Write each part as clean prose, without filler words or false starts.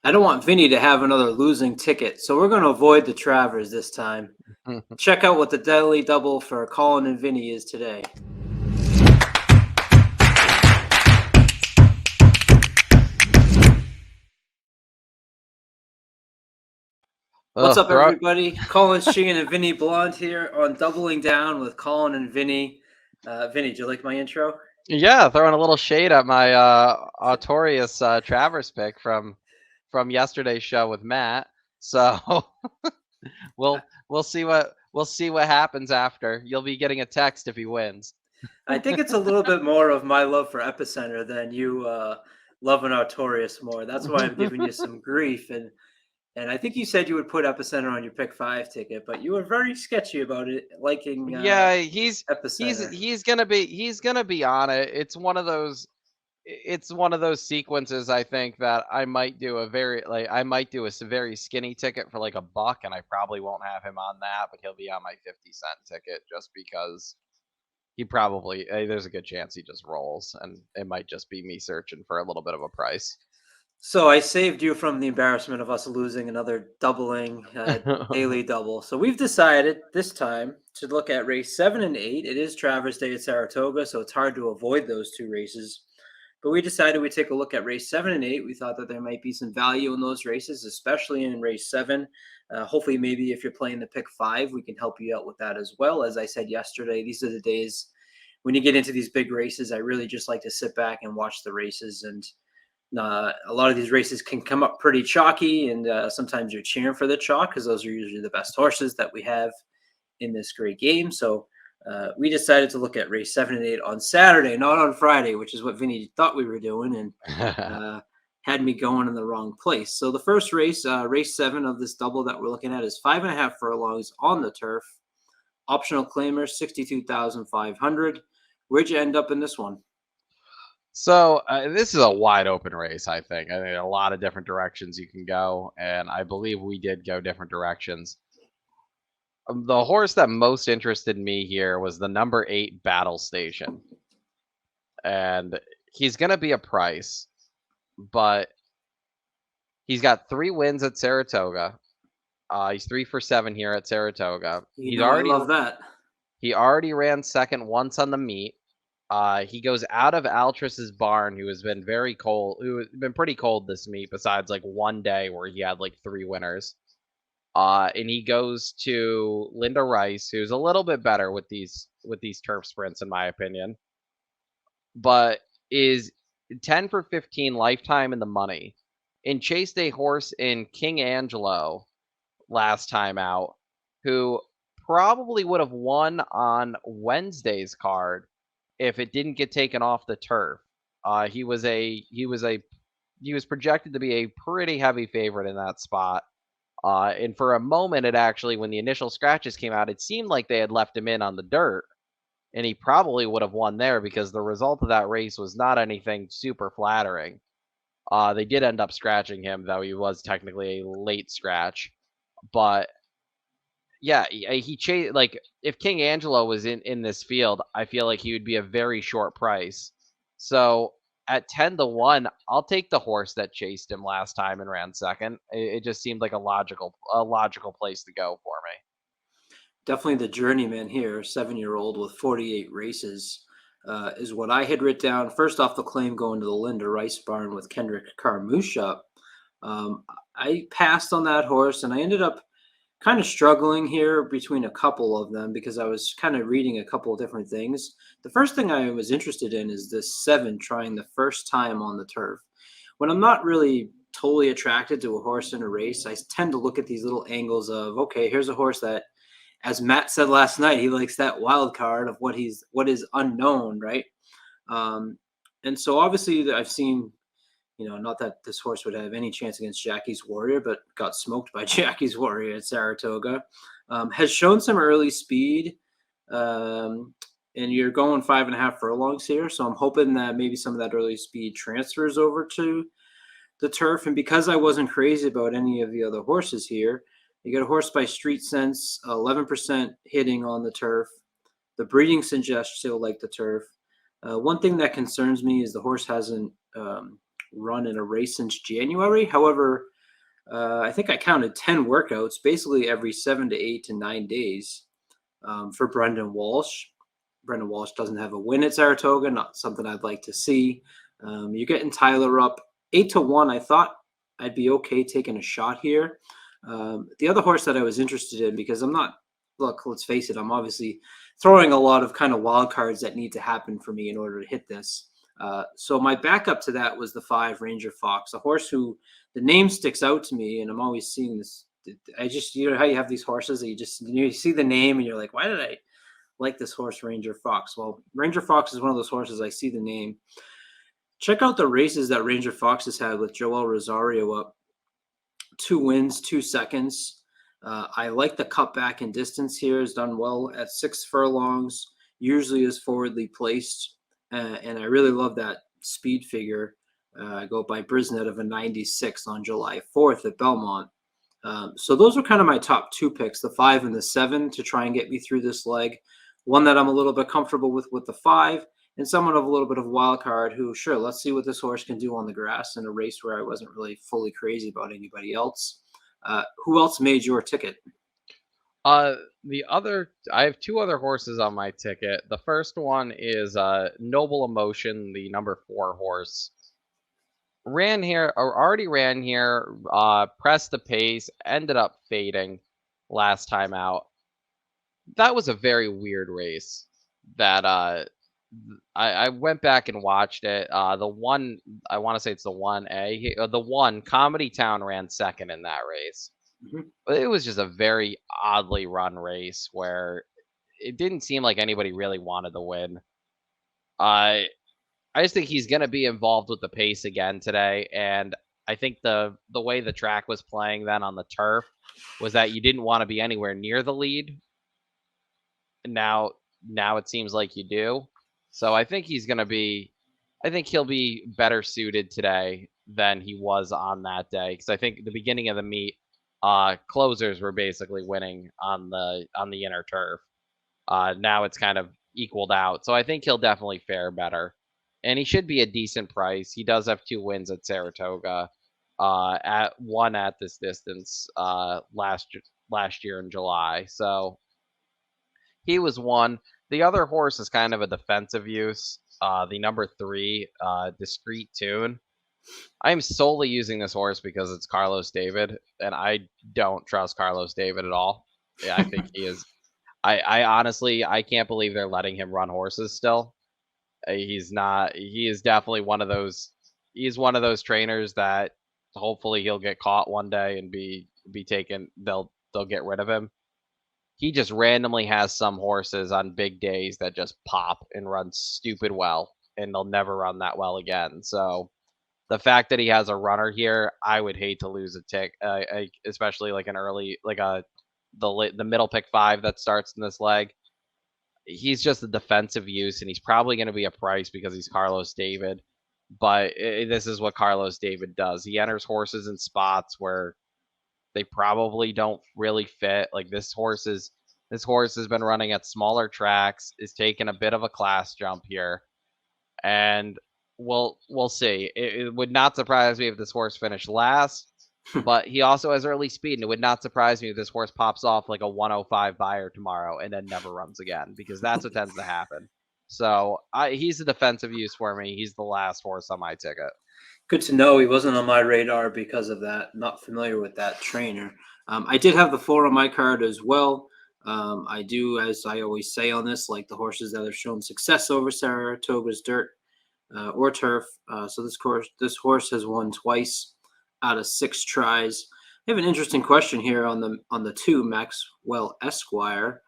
I don't want Vinny to have another losing ticket, so we're going to avoid the Travers this time. Check out what the deadly double for Colin and Vinny is today. What's up, everybody? Colin Sheehan and Vinny Blonde here on Doubling Down with Colin and Vinny. Vinny, do you like my intro? Yeah, throwing a little shade at my Artorias Travers pick from yesterday's show with Matt. So we'll see what happens after. You'll be getting a text if he wins. I think it's a little bit more of my love for Epicenter than you loving Artorias more. That's why I'm giving you some grief. And I think you said you would put Epicenter on your pick 5 ticket, but you were very sketchy about it, liking Yeah, Epicenter. he's gonna be on it. It's one of those sequences I think that I might do a very skinny ticket for like $1, and I probably won't have him on that, but he'll be on my 50-cent ticket just because there's a good chance he just rolls, and it might just be me searching for a little bit of a price. So I saved you from the embarrassment of us losing another doubling daily double. So we've decided this time to look at race 7 and 8. It is Travers Day at Saratoga, so it's hard to avoid those two races. But we decided we'd take a look at race 7 and 8. We thought that there might be some value in those races, especially in race 7. Hopefully, maybe if you're playing the pick 5, we can help you out with that as well. As I said yesterday, these are the days when you get into these big races. I really just like to sit back and watch the races. And a lot of these races can come up pretty chalky, and sometimes you're cheering for the chalk because those are usually the best horses that we have in this great game. So we decided to look at race 7 and 8 on Saturday, not on Friday, which is what Vinny thought we were doing, and had me going in the wrong place. So the first race, race 7 of this double that we're looking at, is 5.5 furlongs on the turf. Optional claimers, 62,500. Where'd you end up in this one? So this is a wide open race, I think. I think a lot of different directions you can go, and I believe we did go different directions. The horse that most interested me here was the number 8 Battle Station, and he's going to be a price, but he's got 3 wins at Saratoga. He's 3 for 7 here at Saratoga. I love that. He already ran second once on the meet. He goes out of Altras's barn, who has been very cold, who has been pretty cold this meet, besides like one day where he had like 3 winners. And he goes to Linda Rice, who's a little bit better with these turf sprints, in my opinion, but is 10 for 15 lifetime in the money, and chased a horse in King Angelo last time out, who probably would have won on Wednesday's card if it didn't get taken off the turf. He was projected to be a pretty heavy favorite in that spot. And for a moment, when the initial scratches came out, it seemed like they had left him in on the dirt, and he probably would have won there because the result of that race was not anything super flattering. They did end up scratching him, though he was technically a late scratch. But yeah, he chased, like, if King Angelo was in this field, I feel like he would be a very short price. So at 10-1, I'll take the horse that chased him last time and ran second. It just seemed like a logical place to go for me. Definitely the journeyman here, 7-year-old with 48 races, is what I had written down. First off, the claim going to the Linda Rice barn with Kendrick Carmouche. I passed on that horse, and I ended up kind of struggling here between a couple of them because I was kind of reading a couple of different things. The first thing I was interested in is this 7 trying the first time on the turf. When I'm not really totally attracted to a horse in a race, I tend to look at these little angles of, okay, here's a horse that, as Matt said last night, he likes that wild card of what is unknown, right? And so obviously I've seen, not that this horse would have any chance against Jackie's Warrior, but got smoked by Jackie's Warrior at Saratoga. Has shown some early speed, and you're going 5.5 furlongs here. So I'm hoping that maybe some of that early speed transfers over to the turf. And because I wasn't crazy about any of the other horses here, you get a horse by Street Sense, 11% hitting on the turf. The breeding suggests he'll like the turf. One thing that concerns me is the horse hasn't run in a race since January. However, I think I counted 10 workouts, basically every 7 to 8 to 9 days, for Brendan Walsh. Brendan Walsh doesn't have a win at Saratoga, not something I'd like to see. You're getting Tyler up 8 to 1. I thought I'd be okay taking a shot here. The other horse that I was interested in, because I'm not, look, let's face it, I'm obviously throwing a lot of kind of wild cards that need to happen for me in order to hit this. So my backup to that was the 5 Ranger Fox, a horse who the name sticks out to me, and I'm always seeing this. I just, you know how you have these horses that you see the name and you're like, why did I like this horse, Ranger Fox? Well, Ranger Fox is one of those horses. I see the name. Check out the races that Ranger Fox has had with Joel Rosario up. 2 wins, 2 seconds. I like the cutback in distance here. Has done well at 6 furlongs. Usually is forwardly placed, and I really love that speed figure. I go by Brisnet of a 96 on July 4th at Belmont. So those are kind of my top 2 picks, the 5 and the 7, to try and get me through this leg. One that I'm a little bit comfortable with the 5, and someone of a little bit of a wild card who, sure, let's see what this horse can do on the grass in a race where I wasn't really fully crazy about anybody else. Who else made your ticket? I have 2 other horses on my ticket. The first one is Noble Emotion, the number 4 horse. Already ran here, pressed the pace, ended up fading last time out. That was a very weird race that I went back and watched it. The one, I want to say it's the 1A, the one Comedy Town ran second in that race. Mhm. But it was just a very oddly run race where it didn't seem like anybody really wanted to win. I I just think he's gonna be involved with the pace again today, and I think the way the track was playing then on the turf was that you didn't want to be anywhere near the lead. Now it seems like you do. So I think he'll be better suited today than he was on that day, because I think the beginning of the meet, closers were basically winning on the inner turf. Now it's kind of equaled out. So I think he'll definitely fare better. And he should be a decent price. He does have 2 wins at Saratoga. At one at this distance last year in July. So he was one. The other horse is kind of a defensive use. The number 3, Discreet Tune. I'm solely using this horse because it's Carlos David, and I don't trust Carlos David at all. Yeah, I think he is. I honestly I can't believe they're letting him run horses still. He's not. He is definitely one of those. He's one of those trainers that hopefully he'll get caught one day and be taken. They'll get rid of him. He just randomly has some horses on big days that just pop and run stupid well, and they'll never run that well again. So the fact that he has a runner here, I would hate to lose a tick, especially like an early, like the middle pick 5 that starts in this leg. He's just a defensive use, and he's probably going to be a price because he's Carlos David. But this is what Carlos David does. He enters horses in spots where they probably don't really fit. Like this horse has been running at smaller tracks, is taking a bit of a class jump here, and we'll see. It would not surprise me if this horse finished last, but he also has early speed, and it would not surprise me if this horse pops off like a 105 buyer tomorrow and then never runs again, because that's what tends to happen. So he's a defensive use for me. He's the last horse on my ticket. Good to know he wasn't on my radar because of that. Not familiar with that trainer. I did have the 4 on my card as well. I do, as I always say on this, like the horses that have shown success over Saratoga's dirt or turf. So this horse has won twice out of 6 tries. I have an interesting question here on the 2 Maxwell Esquire.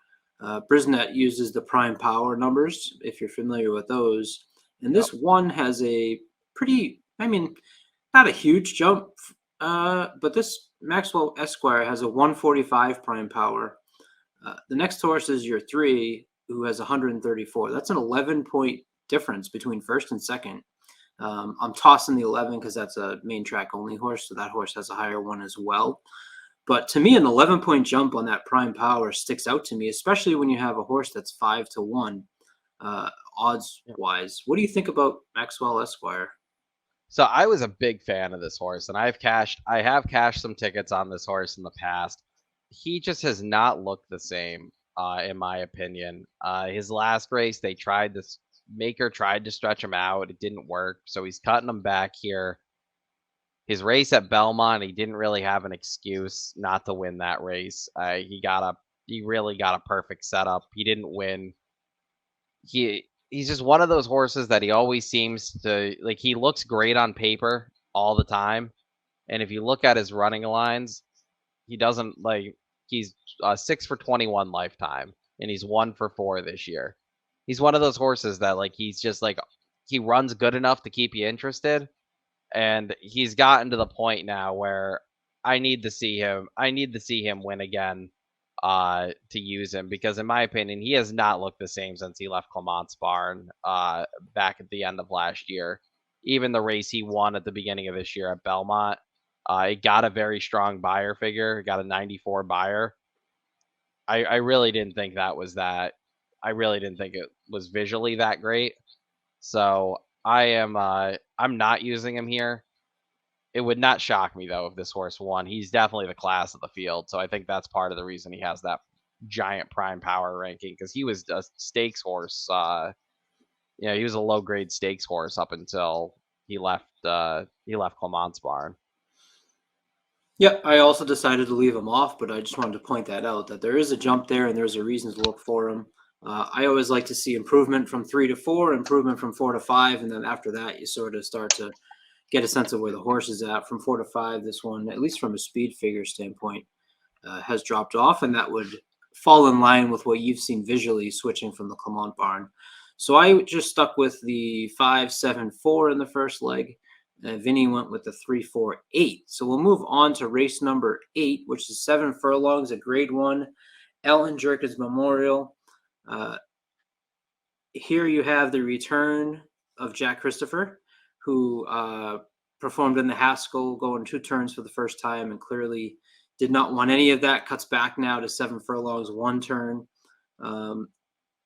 Brisnet uses the prime power numbers, if you're familiar with those, and Yep. this one has a pretty, I mean, not a huge jump, but this Maxwell Esquire has a 145 prime power. The next horse is your 3, who has 134. That's an 11-point difference between first and second. I'm tossing the 11 because that's a main track only horse, so that horse has a higher one as well. But to me, an 11-point jump on that prime power sticks out to me, especially when you have a horse that's 5 to 1 odds wise. What do you think about Maxwell Esquire? So I was a big fan of this horse, and I have cashed some tickets on this horse in the past. He just has not looked the same, in my opinion. His last race, they tried this Maker tried to stretch him out. It didn't work, so he's cutting him back here. His race at Belmont, he didn't really have an excuse not to win that race. He really got a perfect setup. He didn't win. He's just one of those horses that he always seems to like. He looks great on paper all the time, and if you look at his running lines, he doesn't like. He's 6 for 21 lifetime, and he's 1 for 4 this year. He's one of those horses that like he's just like he runs good enough to keep you interested, and he's gotten to the point now where I need to see him. I need to see him win again to use him because, in my opinion, he has not looked the same since he left Clement's barn back at the end of last year. Even the race he won at the beginning of this year at Belmont, it got a very strong buyer figure. It got a 94 buyer. I really didn't think that was that. I really didn't think it was visually that great. So I'm not using him here. It would not shock me though if this horse won. He's definitely the class of the field, so I think that's part of the reason he has that giant prime power ranking because he was a stakes horse. He was a low grade stakes horse up until he left. He left Clement's barn. Yeah, I also decided to leave him off, but I just wanted to point that out that there is a jump there and there's a reason to look for him. I always like to see improvement from 3 to 4, improvement from 4 to 5, and then after that, you sort of start to get a sense of where the horse is at. From 4 to 5, this one, at least from a speed figure standpoint, has dropped off, and that would fall in line with what you've seen visually switching from the Clement barn. So I just stuck with the 5-7-4 in the first leg. Vinny went with the 3-4-8. So we'll move on to race number 8, which is 7 furlongs at Grade 1, Ellen Jerkins Memorial. Here you have the return of Jack Christopher, who performed in the Haskell, going 2 turns for the first time, and clearly did not want any of that. Cuts back now to 7 furlongs, 1 turn.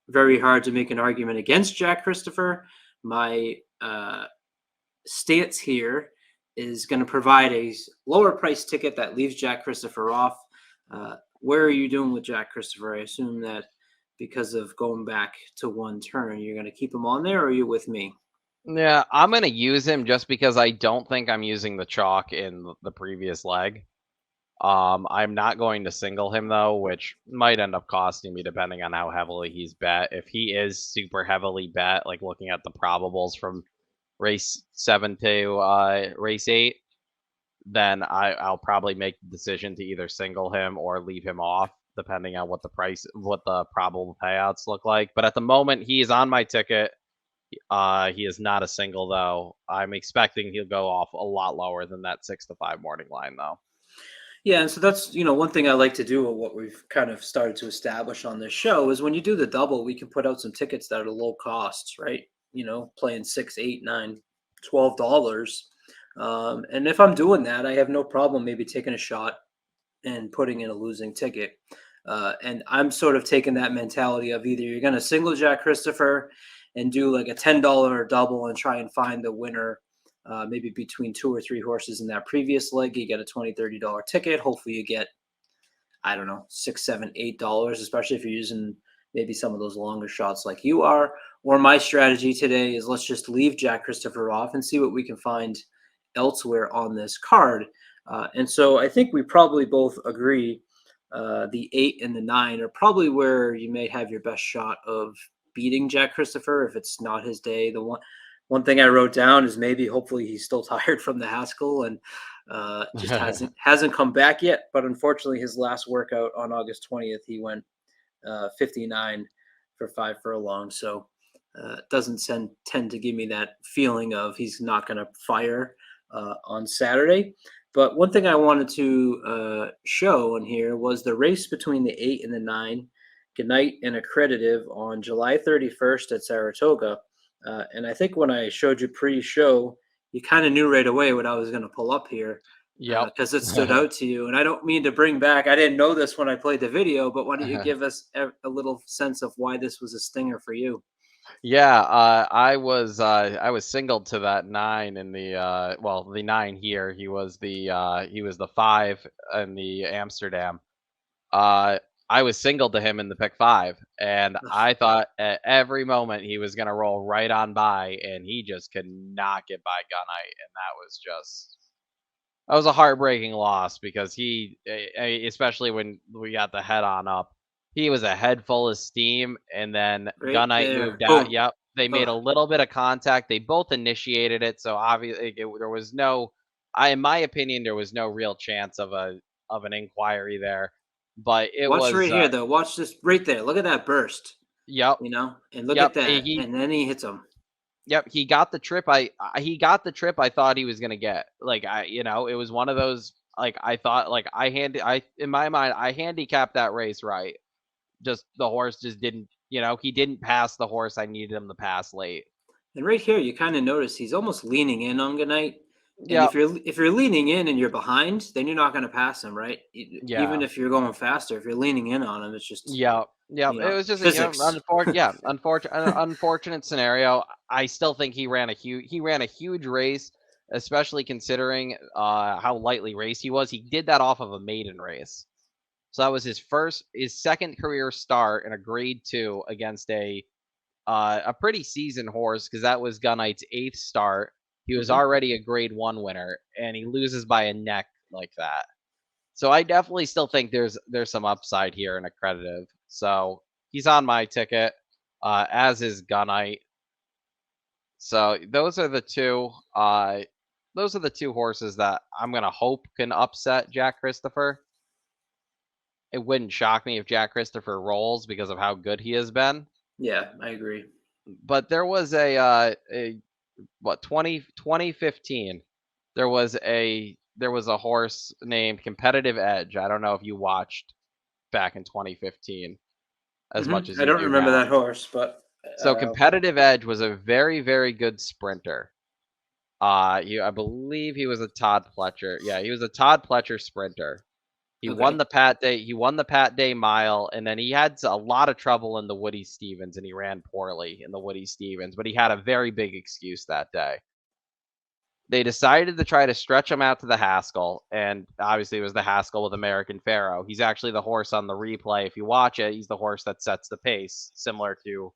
Very hard to make an argument against Jack Christopher. My stance here is going to provide a lower price ticket that leaves Jack Christopher off. Where are you doing with Jack Christopher? I assume that because of going back to 1 turn, you're going to keep him on there, or are you with me? Yeah, I'm gonna use him just because I don't think I'm using the chalk in the previous leg. I'm not going to single him though, which might end up costing me depending on how heavily he's bet. If he is super heavily bet, like looking at the probables from race 7 to race 8, then I'll probably make the decision to either single him or leave him off, depending on what the probable payouts look like. But at the moment, he is on my ticket. He is not a single though. I'm expecting he'll go off a lot lower than that 6-5 morning line though. Yeah, and so that's one thing I like to do, or what we've kind of started to establish on this show, is when you do the double, we can put out some tickets that are low costs, right? Playing $6, $8, $9, $12. And if I'm doing that, I have no problem maybe taking a shot and putting in a losing ticket. And I'm sort of taking that mentality of either you're going to single Jack Christopher and do like a $10 double and try and find the winner, maybe between 2 or 3 horses in that previous leg. You get a $20, $30 ticket. Hopefully you get, I don't know, $6, $7, $8, especially if you're using maybe some of those longer shots like you are. Or my strategy today is let's just leave Jack Christopher off and see what we can find elsewhere on this card. And so I think we probably both agree the 8 and the 9 are probably where you may have your best shot of beating Jack Christopher if it's not his day. The one thing I wrote down is maybe hopefully he's still tired from the Haskell and just hasn't come back yet. But unfortunately, his last workout on August 20th, he went 59 for 5 furlongs. So doesn't tend to give me that feeling of he's not going to fire on Saturday. But one thing I wanted to show in here was the race between the 8 and the 9, Goodnight and Accreditive, on July 31st at Saratoga. And I think when I showed you pre-show, you kind of knew right away what I was going to pull up here. Yeah, because it stood out to you. And I don't mean to bring back, I didn't know this when I played the video, but why don't you give us a little sense of why this was a stinger for you? Yeah, I was singled to that 9 in the the 9 here. He was the 5 in the Amsterdam. Uh I was singled to him in the pick 5, and Ugh, I thought at every moment he was gonna roll right on by, and he just could not get by Gunite, and that was a heartbreaking loss because especially when we got the head on up, he was a head full of steam, and then right Gunite there. moved out. Boom. Yep, they made Ugh. a little bit of contact. They both initiated it, so obviously there was no, in my opinion, there was no real chance of an inquiry there. But it Watch was, right here, though. Watch this right there. Look at that burst, yep, and look yep. at that. And then he hits him. Yep, he got the trip. He got the trip I thought he was gonna get. Like it was one of those. Like I thought. Like I in my mind, I handicapped that race right. Just the horse just didn't. He didn't pass the horse I needed him to pass late. And right here, you kind of notice he's almost leaning in on Goodnight. And Yep. if you're leaning in and you're behind, then you're not going to pass him, right? Even Yeah. if you're going faster, if you're leaning in on him, it's just Yep. Yep. It was just a physics. unfortunate scenario. I still think he ran a huge race, especially considering how lightly raced he was. He did that off of a maiden race. So that was his second career start in a grade 2 against a pretty seasoned horse because that was Gunite's 8th start. He was Hmm. already a grade 1 winner, and he loses by a neck like that. So I definitely still think there's some upside here in accreditive. So he's on my ticket, as is Gunite. So those are the two horses that I'm gonna hope can upset Jack Christopher. It wouldn't shock me if Jack Christopher rolls because of how good he has been. Yeah, I agree. But there was a what 2015. There was a horse named Competitive Edge. I don't know if you watched back in 2015 as much as I you don't do remember now. that horse, but So Competitive Edge was a very, very good sprinter. I believe he was a Todd Pletcher. Yeah, he was a Todd Pletcher sprinter. okay. He won the Pat Day mile, and then he had a lot of trouble in the Woody Stevens, and he ran poorly in the Woody Stevens, but he had a very big excuse that day. They decided to try to stretch him out to the Haskell, and obviously it was the Haskell with American Pharoah. He's actually the horse on the replay. If you watch it, he's the horse that sets the pace, similar to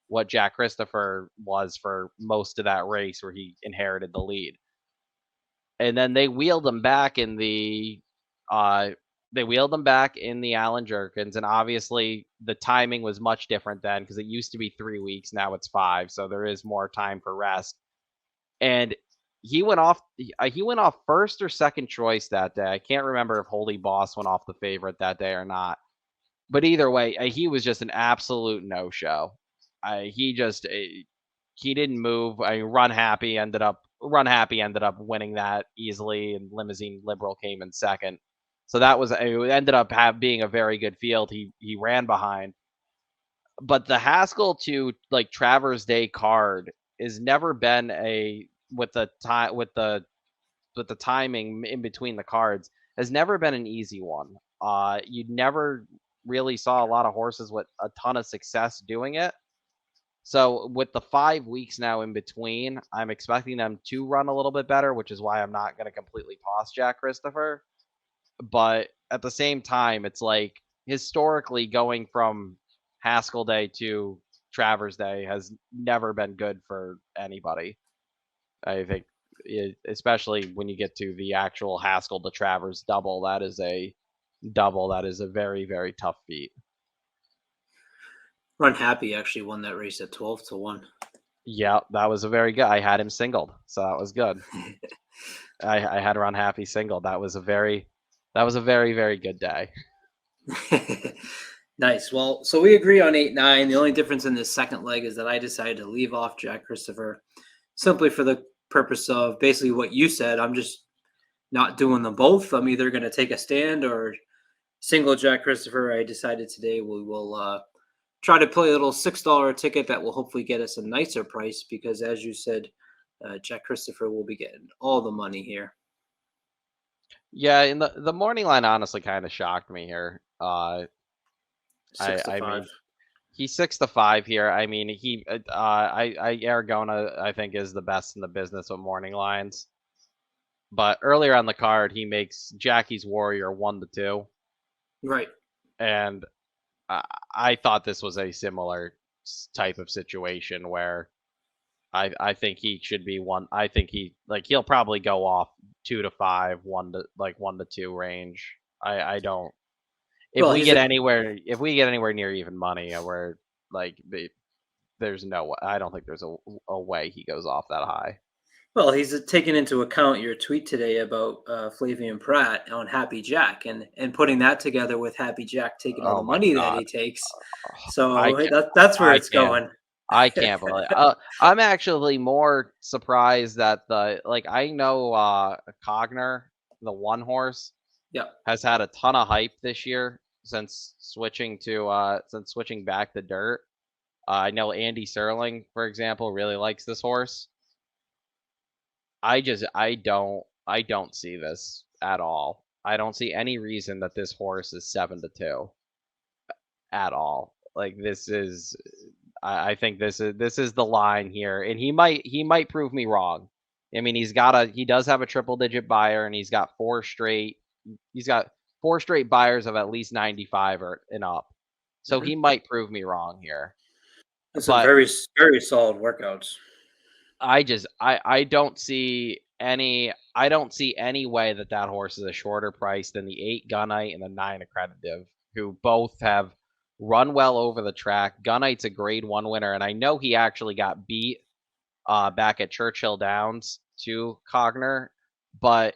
what Jack Christopher was for most of that race where he inherited the lead. And then uh they wheeled him back in the Allen Jerkins, and obviously the timing was much different then because it used to be 3 weeks, now it's 5, so there is more time for rest. And he went off first or second choice that day. I can't remember if Holy Boss went off the favorite that day or not. But either way, he was just an absolute no-show. He just he didn't move. Run Happy ended up winning that easily, and Limousine Liberal came in second. So it ended up being a very good field. He ran behind, but the Haskell to like Travers Day card has never been a with the timing in between the cards has never been an easy one. You never really saw a lot of horses with a ton of success doing it. So with the 5 weeks now in between, I'm expecting them to run a little bit better, which is why I'm not going to completely toss Jack Christopher. But at the same time, it's like historically going from Haskell Day to Travers Day has never been good for anybody. I think, especially when you get to the actual Haskell to Travers double. That is a very, very tough feat. Run Happy actually won that race at 12-1. Yeah, that was a very good. I had him singled, so that was good. I had Run Happy singled. That was a very, very good day. Nice. Well, so we agree on 8-9. The only difference in this second leg is that I decided to leave off Jack Christopher simply for the purpose of basically what you said. I'm just not doing them both. I'm either going to take a stand or single Jack Christopher. I decided today we will try to play a little $6 ticket that will hopefully get us a nicer price because, as you said, Jack Christopher will be getting all the money here. Yeah, and the morning line honestly kind of shocked me here. Six to I five. mean, He's 6 to 5 here. I mean, Aragona, I think, is the best in the business with morning lines. But earlier on the card, he makes Jackie's Warrior 1 to 2, Right. and I, I thought this was a similar type of situation where I think he should be one. I think he'll probably go off 2 to 5, 1 to 2 range. I don't. If Well, we he's get a anywhere, if we get anywhere near even money, we're like, there's no way. I don't think there's a way he goes off that high. Well, he's taking into account your tweet today about Flavian Pratt on Happy Jack, and putting that together with Happy Jack taking all Oh the my money that god, he takes. I So can't. that's where I it's can't. going. I can't believe. I'm actually more surprised that I know Cogner, the one horse, Yeah. has had a ton of hype this year since switching back to dirt. I know Andy Serling, for example, really likes this horse. I don't see this at all. I don't see any reason that this horse is 7 to 2 at all. Like this is I think this is the line here, and he might prove me wrong. I mean, he does have a triple digit buyer, and he's got four straight buyers of at least 95 or and up. So he Hmm. might prove me wrong here. And some But very solid workouts. I don't see any way that that horse is a shorter price than the 8 Gunite and the 9 Accreditive, who both have run well over the track. Gunite's a grade 1 winner, and I know he actually got beat back at Churchill Downs to Cogner, but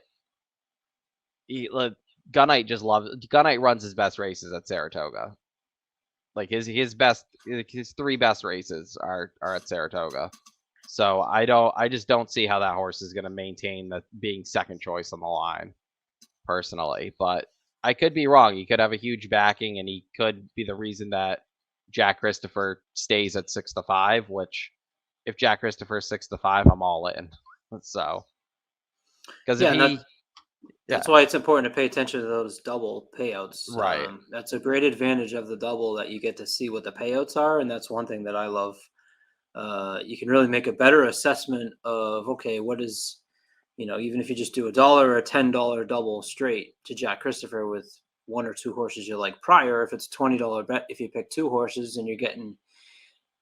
Gunite runs his best races at Saratoga. Like his 3 best races are at Saratoga. So I just don't see how that horse is going to maintain the being second choice on the line, personally. But I could be wrong. He could have a huge backing, and he could be the reason that Jack Christopher stays at 6 to 5. Which, if Jack Christopher's 6 to 5, I'm all in. So, because if Yeah, and he, that's yeah, why it's important to pay attention to those double payouts. right, That's a great advantage of the double, that you get to see what the payouts are, and that's one thing that I love. You can really make a better assessment of, okay, what is, even if you just do $1 or a $10 double straight to Jack Christopher with one or two horses you like prior. If it's $20 bet, if you pick two horses and you're getting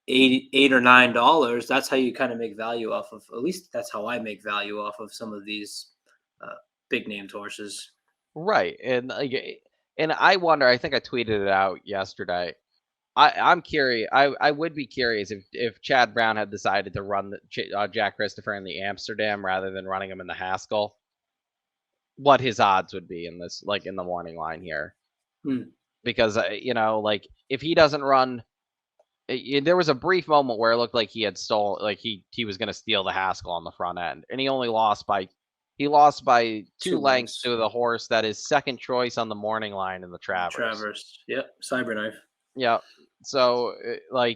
eight or $9, that's how you kind of make value off of. At least that's how I make value off of some of these uh, big named horses. right, and I wonder. I think I tweeted it out yesterday. I'm curious. I would be curious if Chad Brown had decided to run Jack Christopher in the Amsterdam rather than running him in the Haskell, what his odds would be in this, like in the morning line here. Hmm. Because if he doesn't run, there was a brief moment where it looked like he was going to steal the Haskell on the front end, and he lost by 2 lengths 2 lengths. to the horse that is second choice on the morning line in the Travers. Travers. Yep. Cyberknife. Yeah. So, I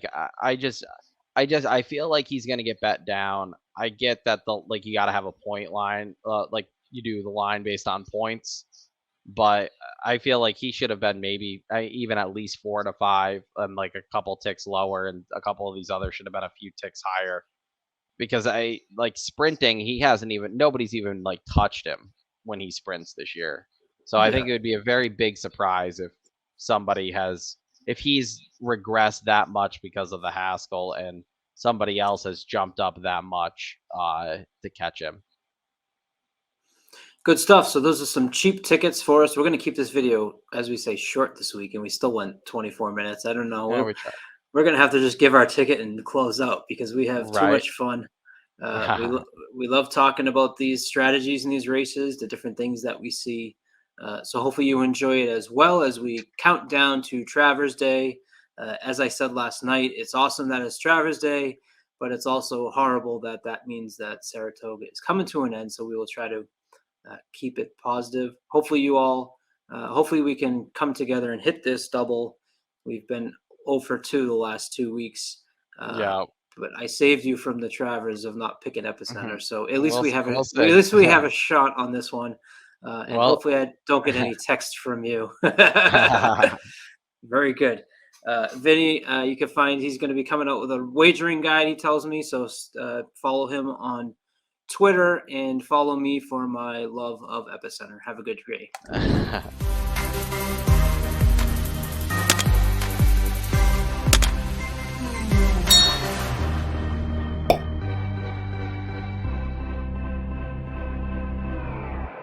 feel like he's gonna get bet down. I get that you got to have a point line, like you do the line based on points, but I feel like he should have been maybe even at least 4 to 5, and like a couple ticks lower, and a couple of these others should have been a few ticks higher. Because I like sprinting, nobody's even like touched him when he sprints this year. So I Yeah. think it would be a very big surprise somebody has if he's regressed that much because of the Haskell, and somebody else has jumped up that much to catch him. Good stuff. So those are some cheap tickets for us. We're going to keep this video, as we say, short this week, and we still went 24 minutes. I don't know. Yeah, We're, we try. we're going to have to just give our ticket and close out because we have too Right. much fun. We love talking about these strategies and these races, the different things that we see. So hopefully you enjoy it as well as we count down to Travers Day. As I said last night, it's awesome that it's Travers Day, but it's also horrible that that means that Saratoga is coming to an end. So we will try to keep it positive. Hopefully we can come together and hit this double. We've been 0 for 2 the last 2 weeks. Yeah. But I saved you from the Travers of not picking Mhm. Epicenter. So at least We'll at see. least we have a shot on this one. And Well, hopefully I don't get any text from you. Very good. Vinny, you can find he's going to be coming out with a wagering guide, he tells me. So follow him on Twitter and follow me for my love of Epicenter. Have a good day.